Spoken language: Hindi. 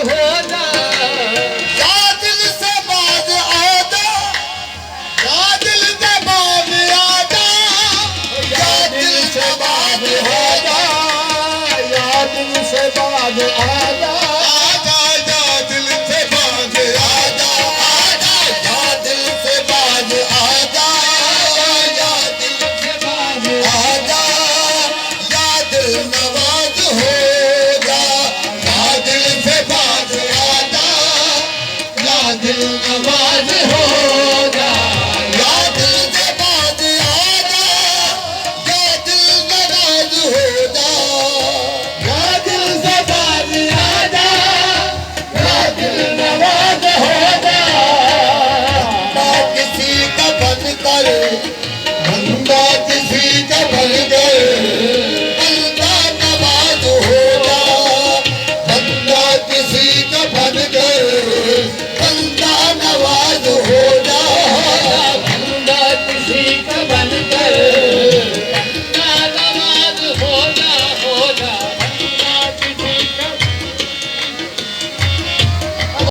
हो जा, या दिल से बाज आ जा, या दिल से बाज आ जा, या दिल से बाज हो जा, या दिल से बाज आ जा, आजा या दिल से बाज आ जा, आजा या दिल से बाज आ जा, या दिल से बाज आ जा, या दिल नवाज हो जा, या दिल से बाज आ जा, या दिल नवाज हो जा, या दिल से बाज आ जा, या दिल नवाज हो जा, या दिल से बाज आ जा, या दिल नवाज हो जा। बंदा किसी का बन कर, बंदा किसी का बन